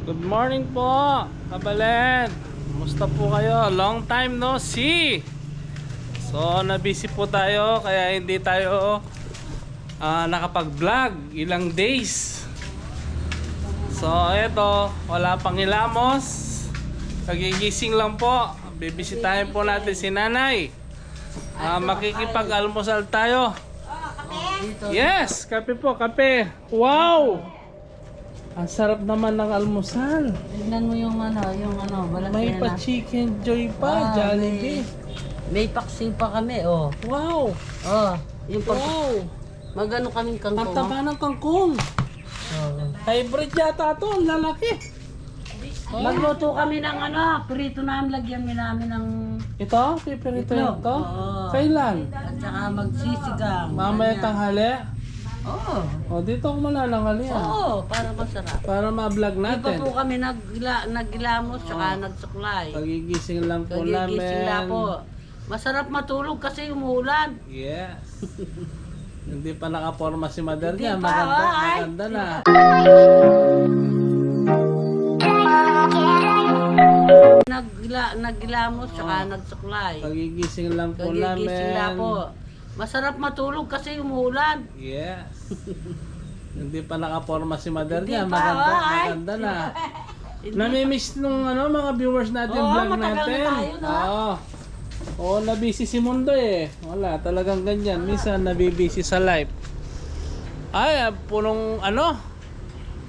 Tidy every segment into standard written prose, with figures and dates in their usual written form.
Good morning po, Kabalen. Kumusta po kayo? Long time no see. So, na-busy po tayo kaya hindi tayo nakapag-vlog ilang days. So, eto, wala pang hilamos. Kagigising lang po. Bibisitahin po natin si Nanay. Makikipag-almusal tayo. Yes, kape po, kape. Wow! Ang sarap naman ng almusal. Tignan mo yung balat May pa chicken joy pa, Jollibee. May paksi pa kami, oh. Wow! Oh, yung Wow! magano kaming kangkong. Ang taba ng kangkong. Oh. Hybrid yata to, ang lalaki. Magluto kami ng prito namin, lagyan namin ng Ito, pipirito itlog. ito. Oo. Kailan? At saka magsisigang. Mamaya Ganyan. tanghali. Oo. O, dito ako manananghali yan. Oo, para masarap. Para ma-vlog Di pa natin. po kami nagilamos, saka nagsuklay. Pagigising lang po Kagigising na namin. po. Masarap matulog kasi umuulan. Yes. Hindi pa nakaporma si Mother Hindi niya. pa, Maganda, ay. maganda na. Nagilamos, saka nagsuklay. Pagigising lang po Kagigising na namin. po. Masarap matulog kasi umuulan. Yes. Hindi pa nakaporma si Mother Hindi niya. pa, Maganda, ay. maganda na. Namimiss nung mga viewers natin, Oo, vlog matagal na natin. tayo, no? Oo. Oo, nabisi si Mundo eh. Wala, talagang ganyan. Minsan nabibisi sa live. Ay, punong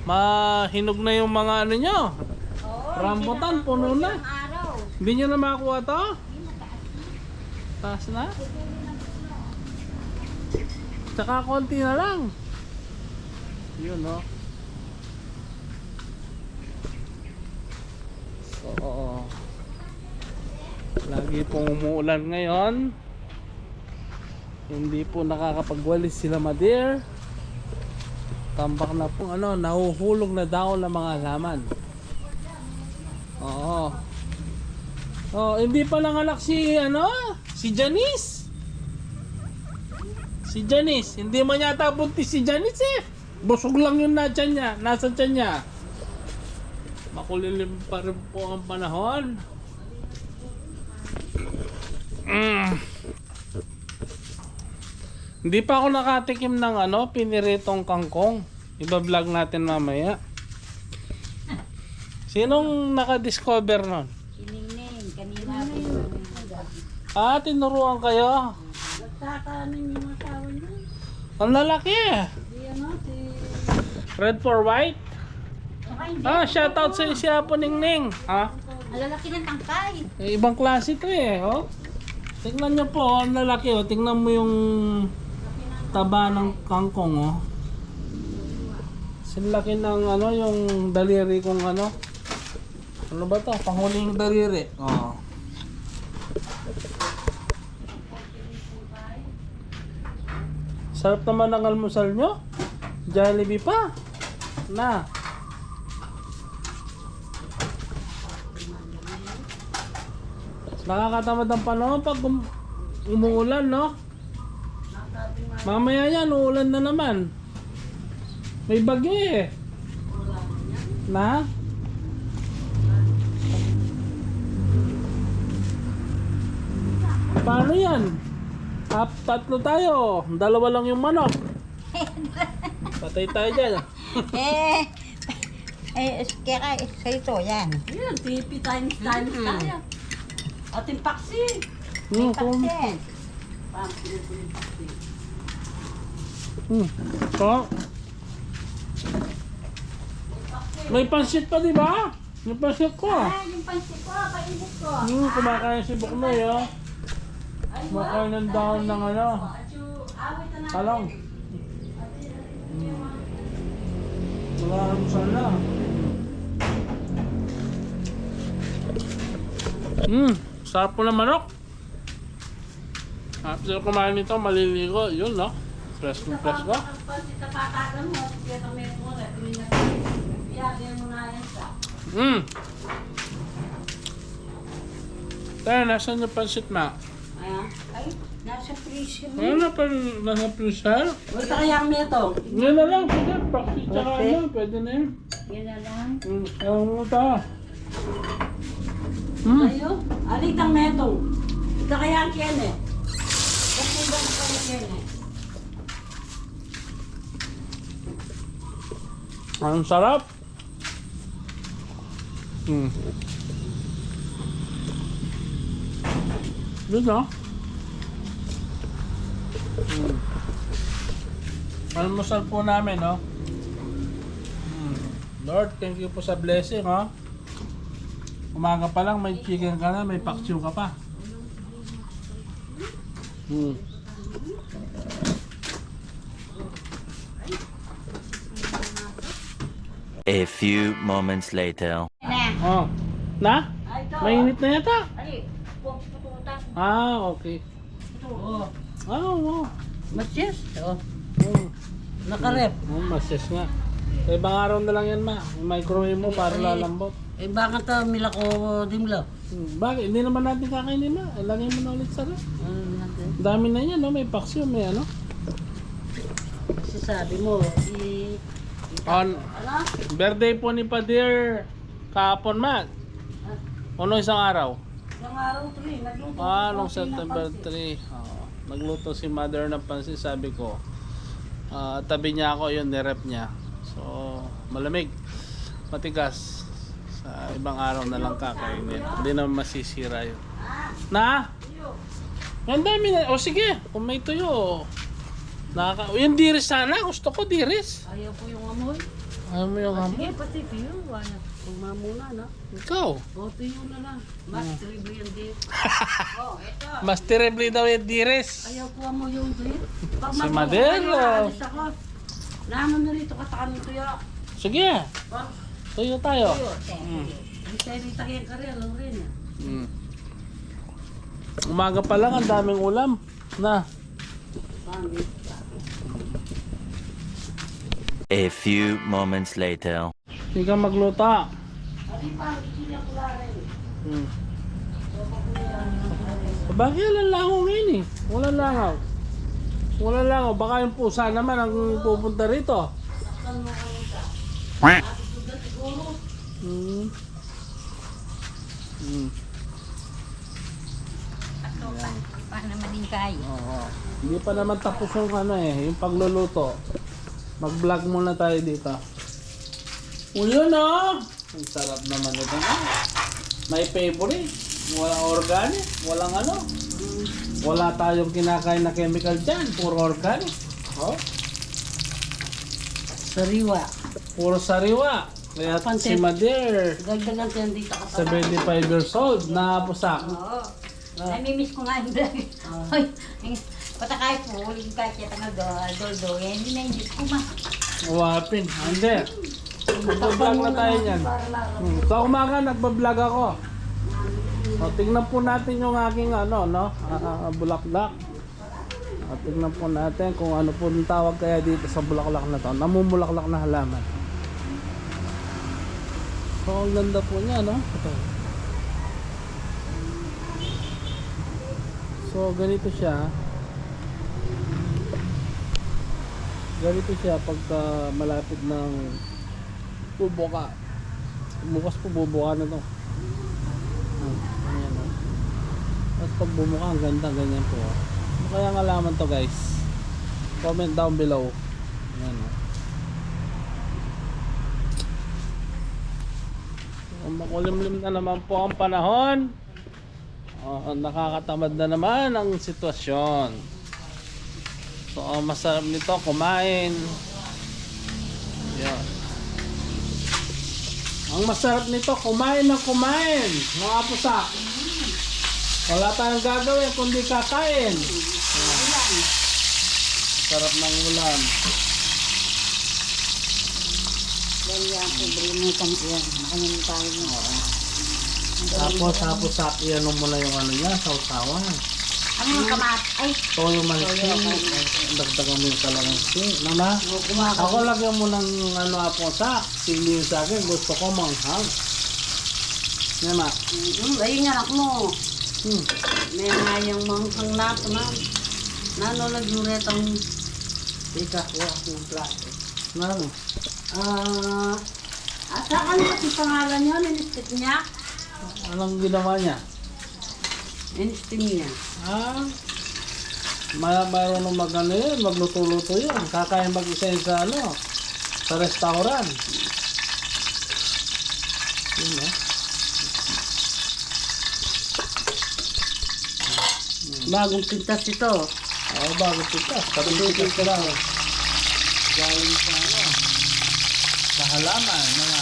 mahinog na yung mga nyo. Rambutan, puno na. Hindi nyo na makakuha to? Taas na? Tsaka konti na lang. Yun, no? So, lagi pong umuulan ngayon. Hindi po nakakapagwalis sila Madir. Tambak na po nahuhulog na daw ng mga halaman. Oo. Oh, hindi pa nanganak si Janice. Si Janice, hindi man yata buntis si Janice eh. Busog lang yung nasa tiyan niya. Makulilim pa rin po ang panahon. Hindi pa ako nakatikim ng piniritong kangkong. Iba-vlog natin mamaya. Sinong naka-discover nun? Siningning, kanina. Tinuruan kayo. Nagtatanin yung asawa niya. Ang lalaki eh. Si... Red for white. Shoutout sa si Apo Ningning. Ang lalaki ng tangkay. Ibang klase to eh. Oh. Tingnan niyo po, ang lalaki. Oh. Tingnan mo yung taba ng kangkong. Oh. Sinlaki ng yung daliri kong Ano ba to? Panghuling daliri. Oh. Sarap naman ang almusal nyo. Jollibee pa. Na. Nakakatamad ang panahon pag umuulan, no? Mamaya yan, uulan na naman. May bagyo eh. Na? Paano yan? Tatlo tayo. Dalawa lang yung manok. Patay tayo dyan. Kaya sa ito, yan. Ayan, pipi times tayo. Ating paksi. Paksin. So, may pansit pa, di ba? Yung pansit ko. Yung pansit ko, kainit ko. Kumakain si Buknoy, oh. Kumakain ng dahon ng talong. Nakakamsal na. Sarap po ng manok. After kumain nito, maliligo. Yun, no? Fresh na fresh ba? Pansit na patakan mo. Kaya kami mo na. Iyakin mo na yan sa. Tayo, nasan yung pansit, ma? Ayan. Ay, nasa freezer. Ano pa nasa freezer? Basta kaya kami ito. Ngayon na lang, sige. Paksit tsaka Okay. pwede na yun. Yan na lang. Ewan mo ta. Ayo, alitang metong. Ito kaya ang kiyan eh. Kasi ba ang kaya kiyan eh. Ang sarap. Good, no? Almusal po namin, no? Lord, thank you po sa blessing, ha? Umaga pa lang, may chicken ka na, may paksiw ka pa. A few moments later. Oh. Na? Ay, ito. Mainit na yata. Ali, pupututan. Okay. Oh, Oo. matyes. Oh, Oh. nakarep. Masyas nga. Eh, ibang araw na lang yan, ma. Yung microwave mo para lalambot. Eh, bakit mila ko dimla? Bakit? Hindi naman natin kakainin, ma. Lagay mo na ulit sa ref. Natin. Dami na yan, no? May paksiw, may ano. Kasi sabi mo, On ano? birthday po ni Padir kahapon, ma. Ano isang araw? Isang araw to eh, nagluto. Nung September 3. Nagluto si mother ng pansit, sabi ko. Tabi niya ako, yun, nirep niya. So, malamig. Matigas. Sa ibang araw na lang kakainin. Hindi naman masisira yun. Na? Ang dami na. O sige, kung may tuyo. Yung diris sana. Gusto ko diris. Ayaw ko yung amoy. Ayaw mo yung Sige, hamo? pati tiyo. Wala. Pagmamuna na. Ikaw. O, tiyo na lang. Mas tribo yan din. Oh, ito. Mas terrible daw yung diris. Ayaw ko mo yung tiyo. Pag Si matuto Madel, kayo, oh. alis ako. Naman na rito katakan ng tuyo. Sige. Pag Tuyo tayo. tuyo. Hindi tayo rito kaya kari. Alam rin. Umaga pa lang, ang daming ulam. Na. Pangit. A few moments later. Hindi ka magluta. Adi pa, sila ko rin. Bakit walang langaw ngayon eh? Walang langaw. Walang langaw. Baka yung pusa naman ang pupunta rito. Hmm. Paano naman din kayo? Oo. Hindi pa naman tapos yung ano eh, yung pagluluto. Mag-vlog muna tayo dito. O yun oh! Ang sarap naman ito. May favorite. Walang organic. Walang ano. Wala tayong kinakain na chemical dyan. Puro organic. Oh. Sariwa. Puro sariwa. Kaya si Madir, Dagdagan tayo dito ka 75 years old, na pusak. Oo. Namimiss ko nga yung vlog. Hoy, patakay po, uling ka siya tanga doldo. Hindi na hindi ko ma. Wapin. Hindi. Nag-vlog na tayo niyan. Sa umaga, nagbablog ako. O, tingnan po natin yung aking ano, no? Bulaklak. O, tingnan po natin kung ano po yung tawag kaya dito sa bulaklak na to. Namumulaklak na halaman. So, ang ganda po niya, no? Ito. So, ganito siya. Ganito siya pagka malapit ng bubuka. Bukas po bubuka na to. Ayan, no? At pag bumuka, ang ganda, ganyan po. Ano kaya ang alaman to, guys? Comment down below. Ayan, no? Makulimlim na naman po ang panahon. Nakakatamad na naman ang sitwasyon. So, ang masarap nito kumain. Yan. Ang masarap nito kumain ng kumain. Mga pusak. Wala tayong gagawin kundi kakain. Yan. Sarap ng ulam. Ganyan, pobre mo kang iyan. Makanin tayo mo. Tapos sakyan mo na yung ano niya, sausawan. Ano yung kamat? Ay, Toyo mansi. Dagdagan mo yung kalamansi. Mama, ako lagyan mo ng ano apo sa sili yung sa akin. Gusto ko manghang. Mama. Ayun yan ako mo. Hmm. May nga yung manghang nato na. Nano nagluretang Ika, yung plato. Ano? Saan kasi pangalan yun? Inistit niya? Anong ginawa niya? Inistit niya. Marunong mag-ano yun, magluto-luto yun. Kakain mag-isa yun sa ano, sa restaurant. Yun, eh. Bagong pintas ito. Oo, bago pitas. Patututin ka lang. Galing sa ano, sa halaman. Mga,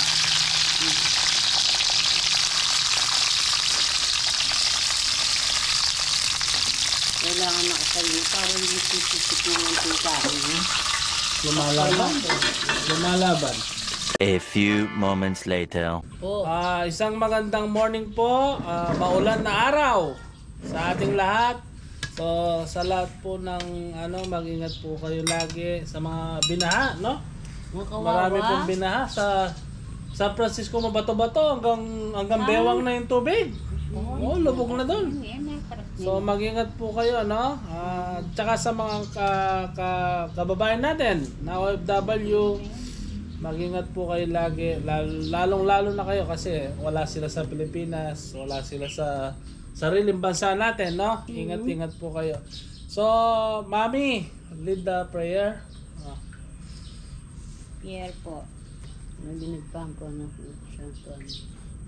Kailangan nakasayo para hindi sisipit ng mantika. lumalaban. Lumalaban. A few moments later. Oh, Isang magandang morning po, maulan na araw sa ating lahat. So sa lahat po ng ano, mag-ingat po kayo lagi sa mga binaha, no? Marami pong binaha sa San Francisco, mabato-bato hanggang bewang na yung tubig. Oh, lubog na doon. So mag-ingat po kayo, no? Tsaka sa mga kababayan natin na OFW, mag-ingat po kayo lagi, lalong-lalo na kayo kasi wala sila sa Pilipinas, wala sila sa sariling bansa natin, no? Ingat-ingat po kayo. So, Mami, lead the prayer. Pierre po. Nabinigpang ko na Santo.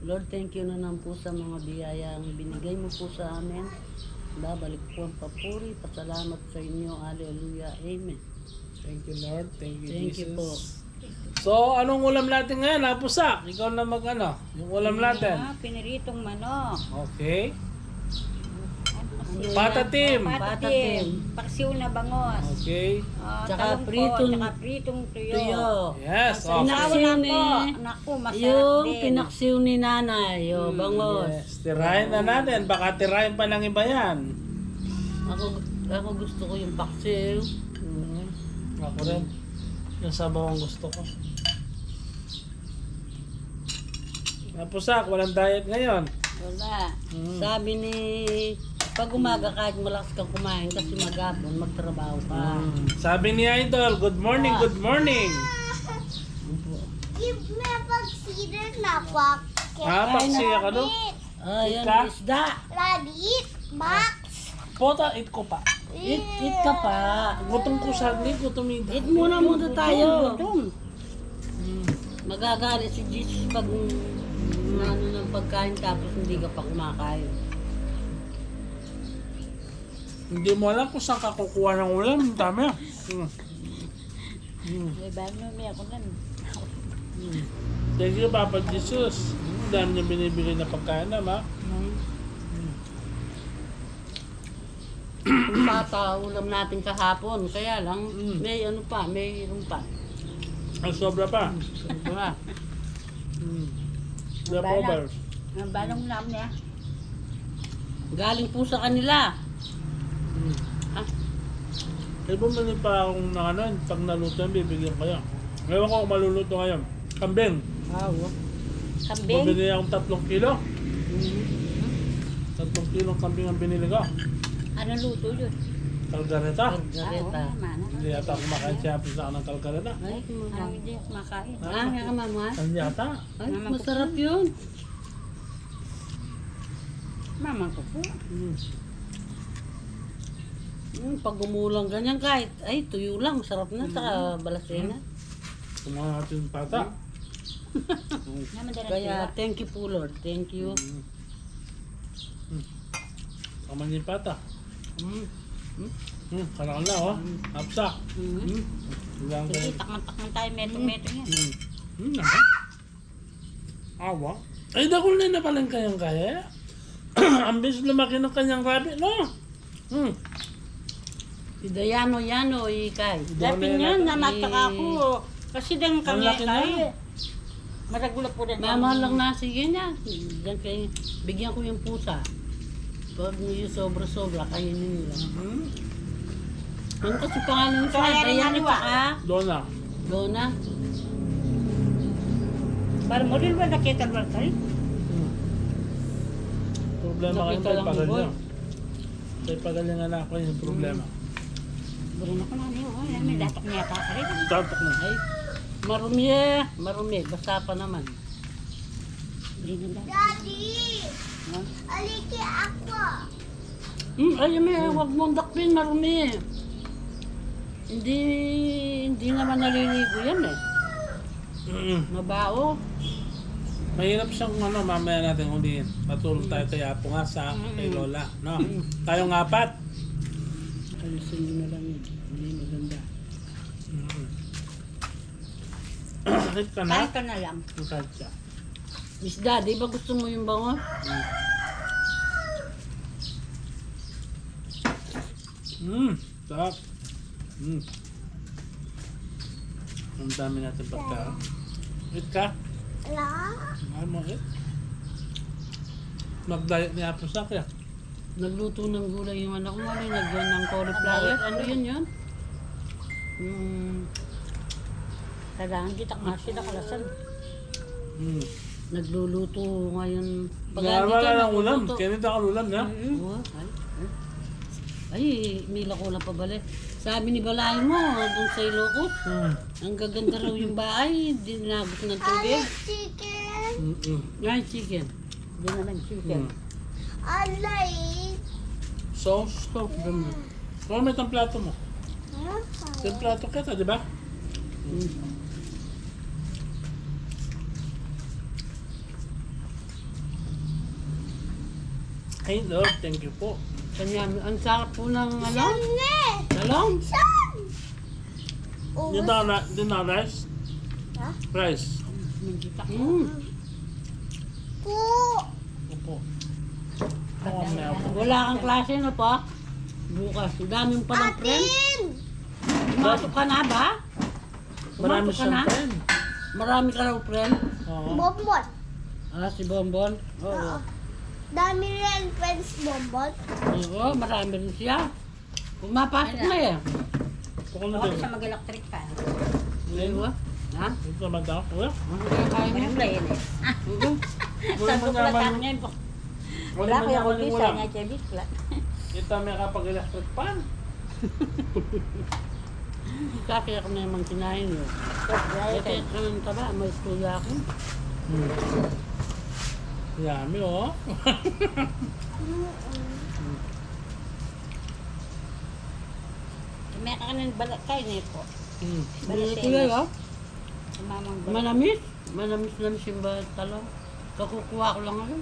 Lord, thank you na naman po sa mga biyayang binigay mo po sa amin. Babalik po ang papuri, pasalamat sa inyo. Hallelujah. Amen. Thank you, Lord. Thank you, Thank Jesus. you po. So, anong ulam natin ngayon? Pusak. Ikaw na mag-ano. Yung ulam natin. Piniritong manok. Okay. Patatim. Patatim. Paksiw na bangos. Okay. Tsaka Pritong tuyo. Tuyo. Yes. Okay. Pinaksiw Saunan ni, po. Naku, masarap yung din. pinaksiw ni nanay, yung bangos. Yes. Tirahin na natin. Baka tirahin pa ng iba yan. Ako gusto ko yung paksiw. Ako rin. Yung sabaw ang gusto ko. Pusak, walang diet ngayon. Wala. Sabi ni, pag umaga kahit malakas kang kumain kasi maghapon, magtrabaho ka. Sabi ni Idol, good morning, good morning. Give me a consider na pak. Paksiya ka no? Ayan, Ka? isda. Ladit, box. Pota, eat ko pa. Eat ka pa. Gutom ko saglit, gutom ito. Eat muna tayo. Gutom. Magagalit si Jesus pag ano ng pagkain tapos hindi ka pa kumakain. Hindi mo alam kung saan ka kukuha ng ulam. Ang dami. May bago na may ako nan. Thank you, Papa Jesus. Ang dami niya binibigay na pagkain na, ma. Kung pata, ulam natin kahapon. Kaya lang, may ano pa, may pa. Ang sobra pa. Diba? Leftovers. Ang balong nam niya. Galing po sa kanila. Eh, bumili pa akong ng ano, pag naluto yan, bibigyan ko yan. Ngayon ko kung maluluto ngayon. Kambing. Kambing. Bumili akong 3 kilo. 3 kilong kambing ang binili ko. Ano luto yun? Kalgareta. Gareta. Hindi yata kumakain siya sa ng kalgareta. Ay, Ano hindi ako makain. nga ka mama? Ano yata? Ay, masarap yun. Mama ko po. Pag umulang ganyan kahit, ay tuyo lang, masarap na sa balasena. Kumuha natin yung pata. Naman din Kaya thank you po Lord, thank you. Kaman yung pata. Kalakal na, oh. Hapsak. Hanggang Sige, kayo. takman tayo meto-meto yan. Naka. Awa. Ay, dakol na palang kayang kaya. Ang bilis lumaki ng kanyang rabbit, no? Si Dayano Yano, ikay. Lapin yun, namataka ako. Kasi din kami laki na. tayo. Maragula po rin. Mama lang na, sige niya. Diyan kayo, bigyan ko yung pusa. Pag niyo sobra-sobra, kayo nila. Ano kasi pangalan siya? Kaya rin Dayano haliwa. tsaka Dona. Dona. Para mo rin ba nakita ba tayo? Problema kayo Nakita tayo lang pagal ni Boy. niya. Tayo pagal niya anak ko yung problema. Buro na ko na niyo. May datok niya pa rin. Tatak na. Ay, Marumi marumi. Basta pa naman. Daddy! Ha? Aliki ako. Ay, huwag mong dakpin, marumi. Hindi naman naliligo yan eh. Mabao. Mahirap siyang mamaya natin huliin. Patulong tayo kay Apo nga sa kay Lola. No? Tayong apat. Alisin nyo na lang yun. Hindi maganda. Kahit ka na. Kahit ka na lang. Kahit siya. Miss Daddy, ba gusto mo yung bango? Sarap. Ang dami natin pagka. Eat ka? Ala? Mahal mo eat? Mag-diet ni Apo sa kaya. Nagluto ng gulay yung anak mo. Nagyan ng cauliflower. Ano yun? Kailangan kita nga sila kalasan. Nagluluto ngayon. Wala ng ulam. Kaya nito ako ulam na. Oo, ay, mila ko lang pabalik. Sabi ni Balay mo, doon sa Ilocos, ang gaganda raw yung bahay, dinagos ng tubig. Chicken. Ay, chicken. Hindi na lang chicken. Alay. Sauce. Kung may itong plato mo. Itong plato kita, di ba? Ay, Lord, thank you po. Kanya, ang sarap po ng ano? Sane. Talong? San? Din na rice? Ha? Rice. Po. Opo. Ako ang may ako. Wala kang klase na po? Bukas. Ang dami mo palang friend. Atin. Pumasok ka na ba? Marami Pumasok ka na? siyang friend. Marami ka raw friend? Oo. Bonbon. Si Bonbon? Oo. Dami rin friends bonbon. Oo, marami rin siya. Pumapasok na eh. Kung ano Huwag din. siya mag-electric fan. Diba? Ha? Dito naman daw. Wala. Ano kaya kaya mo? Ganun lang yun eh. Wala Sabi mo ko lang naman. ngayon po. Wala Wala mo ko yung naman yung umpisa ulam. niya siya bigla. Ito may kapag electric pan. Kaya ako na naman kinain yun. Kaya ka ng taba, may istorya ako. Yummy, oh. May kakanin balat kayo niyo po. Bili ko yun, oh. Mamang balat. Manamis. Manamis yung talong. Kakukuha ko lang ako.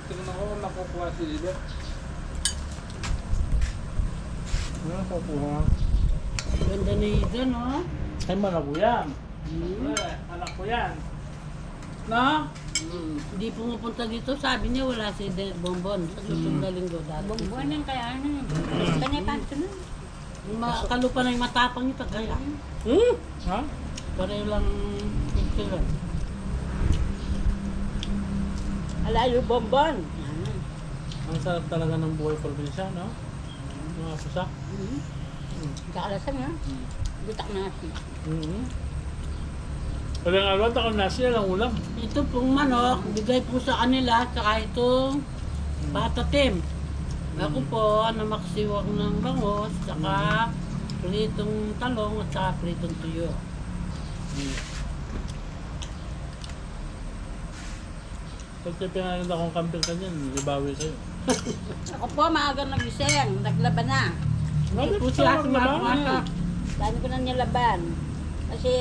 Tingnan ko kung nakukuha si Lido. Ano nakukuha? Ganda ni Ida, no? Ay, malak ko yan. Anak ko yan. Na? Hindi pumupunta dito. Sabi niya wala si Bonbon. Sa susunod na linggo dati. Bumbuanan kaya ano yun. Kanya panto nun. Kalupa na yung matapang ito. Kaya Ha? pareho lang sila. Alayo Bonbon. Ang sarap talaga ng buhay probinsya, no? Mga pusa. Kakalasan nga. Butak na kasi. Walang alwan, takong nasi, lang ulam. Ito pong manok, bigay po sa kanila, tsaka itong patatim. Ako po, namaksiwag ng bangos, tsaka pritong talong, at tsaka pritong tuyo. Pag pinanod akong camping ka dyan, libawi kayo. Ako po maaga nagising. Naglaban na. Ito po siya sumakamasa. Dami ko na nilaban. Kasi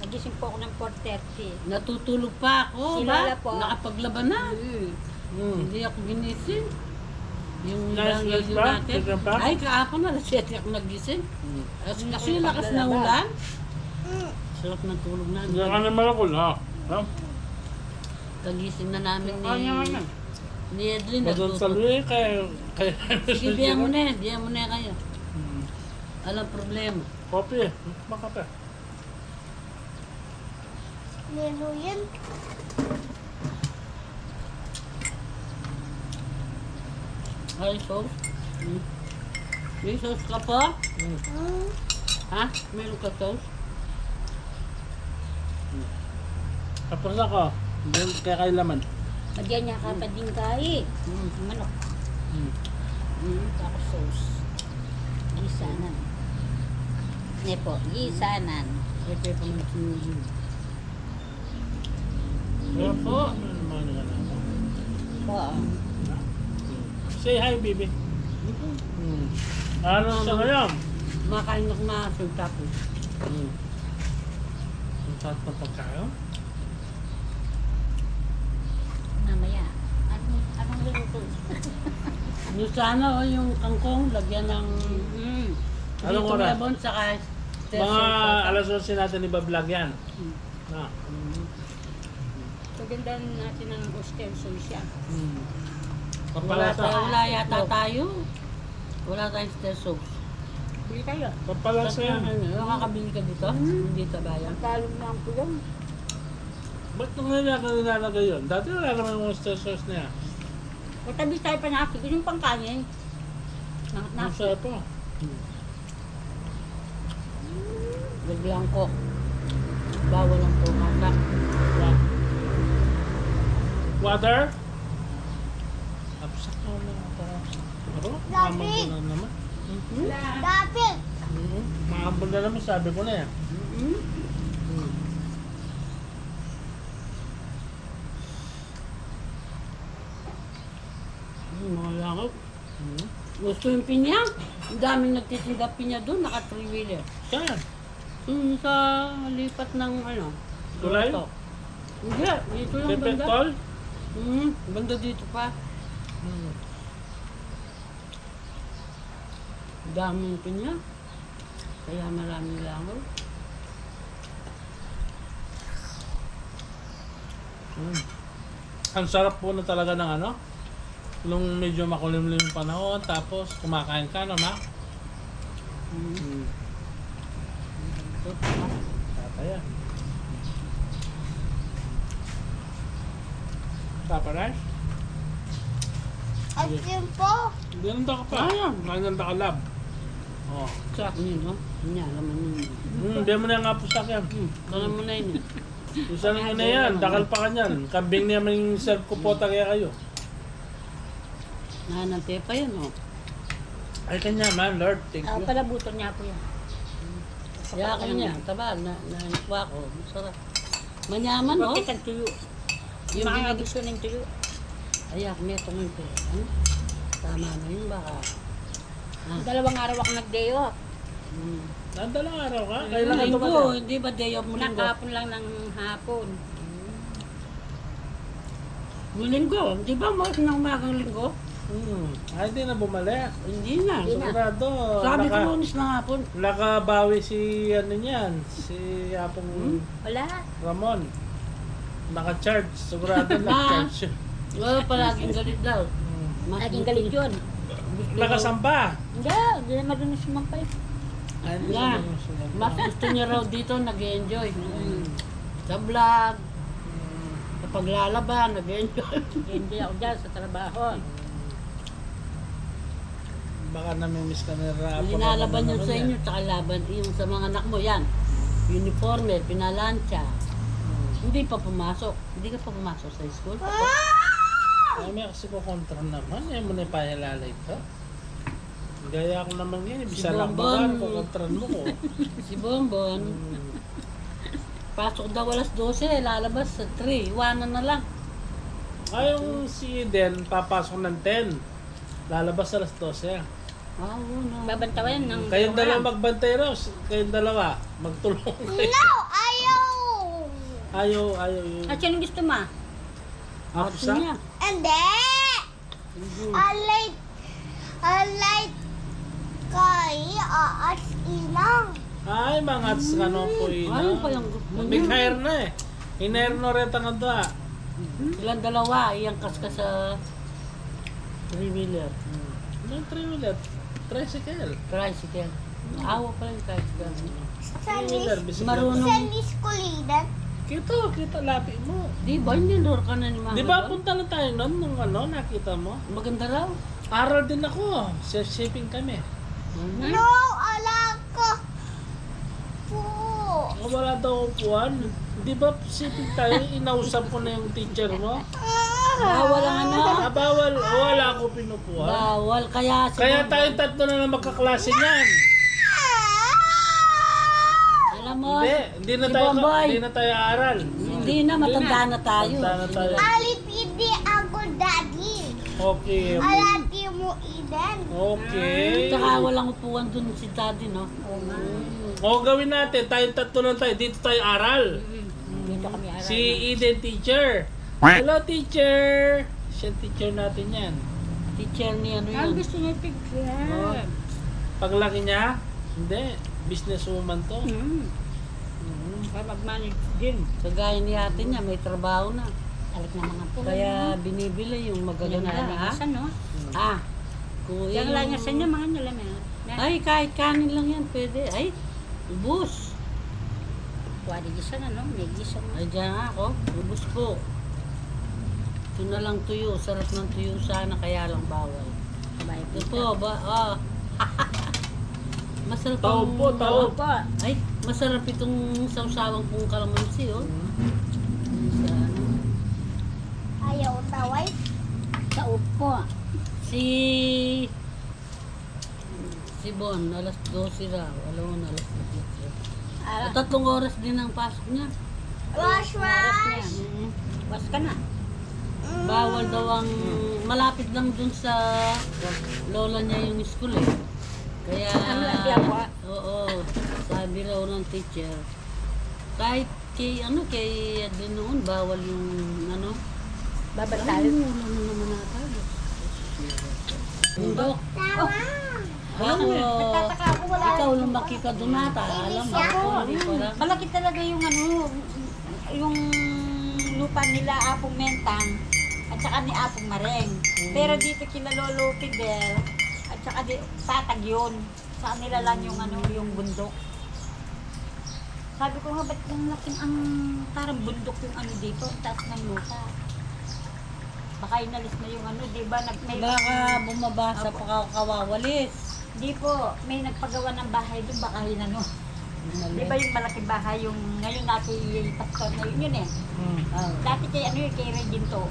nagising po ako ng 4:30. Natutulog pa ako, Si ba? Lola po. Nakapaglaban na. Hindi ako ginising. Yung Last ilang night yun ba? natin. Second pa? Ay, kahapon na, alas 7 ako nagising. Kasi lakas ng ulan. Sarap ng tulog na. Hindi ka na malakul, ha? Ha? Nagising na namin Kanya nga. ni Edlin. Madon sa Nagtutok. luwi, kaya... Sige, diyan mo na. Diyan mo na kayo. Alam problema. Kopi, makape. Lilo yan. Ay, sauce. May sauce ka pa? Ha? Meron ka sauce? Tapos ako, kaya kay laman. Pagyan niya ka pa din kain. Manok. Tapos sauce. Gisanan. Ne po, gisanan. Ito pa man sinulin. Opo. Ano naman nga na? Po. Say hi, baby. Ano siya ngayon? Makain na kumasag tapos. Ang sarap ng pagkain. Mamaya. Anong luto? Yung sana o yung kangkong, lagyan ng Anong oras? labon, saka Mga alas 11 natin ibablog yan. Ah. Pagandahan natin ng oyster sauce siya. Papalasa. Wala yata tayo. Wala tayong stir sauce. Bili tayo. Papalasa yan. Nakakabili ka dito? Hindi ka bayan. Talong lang po lang. Ba't nung nilalagay yun? Dati wala naman yung oyster sauce na yan. Katabi tayo pa na yung pangkanin. Ang sarap po. Biglang ko. Bawal ang tumata. Water? Absak na lang ito. Pero, maambol ko na naman. Dapat. Maambol na naman, sabi ko na yan. Mga langot. Gusto yung pinya. Ang daming nagtitinda pinya doon, naka 3-wheeler. Saan? Sa lipat ng ano. Tulay? Dito. Hindi, dito lang banda. Pepetol? Banda dito pa. Daming pinya. Kaya maraming langaw. Ang sarap po na talaga ng ano? Nung medyo makulimlim yung panahon, tapos kumakain ka na, ma? Tataya. Paparas? At yun po. Ganun ka pa. Ganun ka lab. Oh. Sa akin yun, no? Yan, laman yun. Hindi mo na nga po sa akin. Alam mo na yun. Isa mo na yan, dakal pa kanyan. Kambing naman yung serve ko po, kaya kayo. Nahanante pa yan, oh. Ay kanya man, Lord. Thank you. Palabuton niya po yan. Yakin niya, taba, nanikwa ko. Masarap. Manyaman, no? Bakit ang tuyo? Yung Mga binig... gusto ng tuyo. Ayak, may itong ito. Ano? Tama na yun, baka. Dalawang araw ako nag-day off. Nandalang araw ka? Kailan ka Linggo, dumating? hindi ba day off mo linggo? Nakapon lang ng hapon. Linggo, di ba mas ng umagang linggo? Ay, hindi na bumalik. Hindi na. Hindi na. Sigurado. Sabi ko lunes na hapon. Nakabawi si ano niyan, si Apong Wala. Ramon. Naka-charge. Sigurado naka-charge. Wala palaging galit daw. Mas Laging galit yun. Nakasamba. Hindi na marunong sumampay. Ay, hindi Na. naman sumamba. Mas gusto niya raw dito, nag-enjoy. Sa vlog, sa paglalaban, nag-enjoy. Hindi ako dyan sa trabaho. Baka namimiss ka na Rapo. Linalaban yun sa inyo, tsaka laban yung sa mga anak mo, yan. Uniforme, pinalansya. Hindi pa pumasok. Hindi ka pa pumasok sa school. Ay, may kasi ko kontra naman. Ay, mo na ipahilalay ka. Gaya ko naman yan. Bisa lang Bonbon. ba? Kukontran mo ko. Si Bonbon, pasok daw alas 12, lalabas sa 3. Iwanan na lang. Ay, yung si Eden, papasok ng 10. Lalabas alas 12. Ah, no. Babantawan ng Kayong dalawa magbantay raw. Kayong dalawa. Magtulong kayo. No, ayaw. Ayaw yun. At yun ang gusto mo? Ako Ate sa? niya. Hindi. Alay kay aas inang. Ay, mga ano po yun. Ano pa yung gusto Big niya? hire na eh. Hinair no reta nga doa. Ilang dalawa, iyang kas ka sa 3-wheeler. Ano yung 3-wheeler? Tricycle. Tricycle. Awa pa yung tricycle. Three-wheeler, bisikleta. Marunong. Sa diskulidan. Kita lapi mo. Di ba, hindi lure ka na ni Mama? Di ba doon? punta na tayo noon nung ano, nakita mo? Maganda raw. Aral din ako. Self-shipping kami. No, alaka. Po. Wala daw upuan. Di ba shipping tayo, inausap ko na yung teacher mo? Bawal ang ano? Bawal. Wala ako pinupuha. Bawal. Kaya si Kaya tayong tatlo na lang magkaklase niyan. Alam mo, Hindi na si tayo, Bomboy. hindi na tayo aaral. Hindi na, matanda na tayo. Matanda na tayo. Alipidi ako, Daddy. Okay. Alati mo, Eden. Okay. Tsaka walang upuan dun si daddy, no? O gawin natin, tayong tatlo lang tayo. Dito tayo aral. Dito kami aral. Si Eden teacher. Hello teacher. Siya teacher natin yan. Teacher ni ano Ang yun. gusto niya picture. Paglaki niya, hindi. Businesswoman to. Kaya mag-manage din. Kagaya ni ate niya, may trabaho na. Alat na mga po. Kaya binibili yung magaganda, ha? Langasan, no? Ah, kung Yung yung... langasan niya, mga nalaman. Ay, kahit kanin lang yan, pwede. Ay, ubus. Wadi gisa na, no? May gisa na. Ay, dyan ako. Ubus po. Ito na lang tuyo. Sarap ng tuyo sana, kaya lang bawal. Sabay Ito po, masarap Taob ang- po, taob. Ay, masarap itong sawsawang pong kalamansi, oh. Sa ano. Ayaw taway. Sa upo. Si Bon, alas 12 raw. Alam mo na, alas 12. At 3 oras din ang pasok niya. Wash, wash. Was ka na. Bawal daw ang malapit lang dun sa lola niya yung school eh. Kaya Ano, Tiawa? oo, sabi raw ng teacher. Kahit kay Adlin noon bawal yung ano. Babatalo. Ano naman nata. Bundok. Tawa. Ako, Nagtataka ako, wala. ikaw lumaki ka dun ata. Alam mo ako, hindi pa lang. Malaki talaga yung ano, yung lupa nila Apong Mentang at saka ni Apong Mareng. Pero dito kila Lolo Fidel at saka Patag yun. Saan nila lang yung ano, yung bundok. Sabi ko nga, ba't yung laking ang parang bundok yung ano dito, ang taas ng lupa. Baka inalis na yung ano, di ba? May, Baka bumabasa pa ka kawawalis. di po, may nagpagawa ng bahay doon, baka yun ano. Di ba yung malaking bahay, yung ngayon natin yung pastor na yun eh. Ah, Dati kay ano yun, kay Reginto.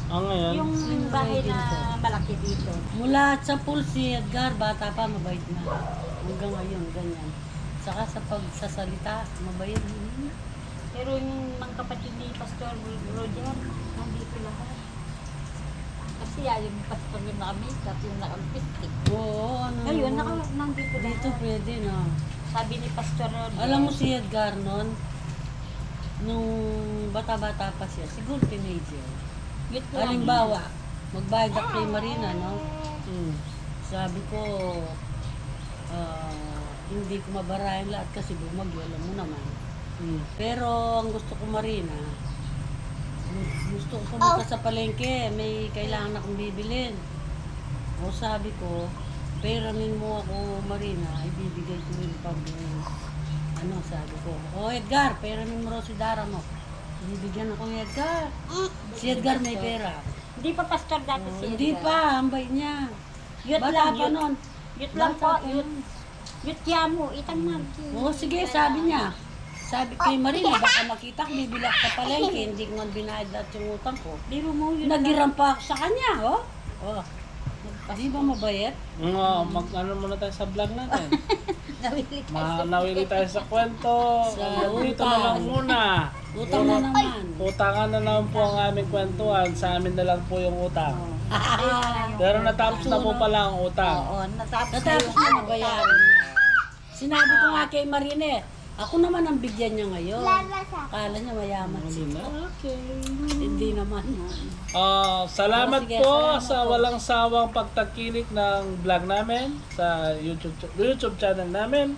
Ngayon, Yung bahay na malaki dito. mula sa pool si Edgar, bata pa, mabait na. Hanggang ngayon, ganyan. Saka sa pagsasalita, mabait. Pero yung mga kapatid ni Pastor Roger, nandito lahat. Kasi yung pastor yung naka-makeup, yung naka-pistik. Oo, ano. Ngayon, nandito Dito lahat. pwede, no. Sabi ni Pastor Roger. Alam mo si Edgar noon, nung bata-bata pa siya, siguro teenager. Yun po. Halimbawa, magbayad ako kay Marina, no? Sabi ko, hindi ko mabarayan lahat kasi bumagyo, alam mo naman. Pero ang gusto ko Marina, gusto ko pumunta sa palengke, may kailangan akong bibilin. O sabi ko, peramin mo ako Marina, ibibigay ko rin pag ano, sabi ko. O Edgar, peramin mo raw si Dara mo. Bibigyan ako ni Edgar. Si Edgar may pera. Hindi pa pastor dati si Hindi Edgar. pa, ang bait niya. Yut Bata lang, pa yut. nun. Yut lang po, Bata pa yut. nun. Yut yamo, itang man. Oo, sige, sabi niya. Sabi kay Marina, baka makita ko, bibilak ka palengke, hindi ko nga binayad lahat yung utang ko. Biro mo yun. Nagiram pa ako sa kanya, oh. Oh. Di ba mabayat? mag-ano muna tayo sa vlog natin. Nawili ka. Nawili tayo sa kwento. Sa Dito na lang utang. muna. Utang na naman. Utangan na lang po ang aming kwentuhan. Sa amin na lang po yung utang. Pero natapos na po pala ang utang. Oo, natapos na Natapos yung na bayaran niya. Sinabi ko nga kay Marina, ako naman ang bigyan niya ngayon. Lalasa. Akala niya mayaman siya. Okay. Hindi naman. Salamat Sige, po salamat sa po. walang sawang pagtakilik ng vlog namin sa YouTube channel namin.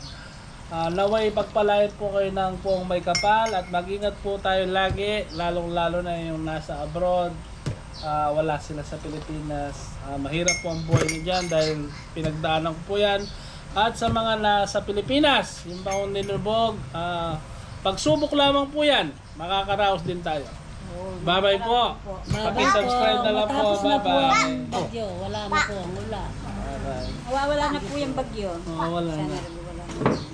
Naway pagpalain po kayo ng pong may kapal at mag-ingat po tayo lagi, lalong-lalo na yung nasa abroad. Wala sila sa Pilipinas. Mahirap po ang buhay niyo dyan dahil pinagdaanan ko po yan. At sa mga nasa Pilipinas, yung taong nilubog, pagsubok lamang po yan, makakaraos din tayo. Bye-bye po. Paki-subscribe na lang po. Matapos na po Bye-bye. ang bagyo. Wala na po ang ulan. Bye-bye. Nawawala na po yung bagyo. Wala Sana na. rin wala na.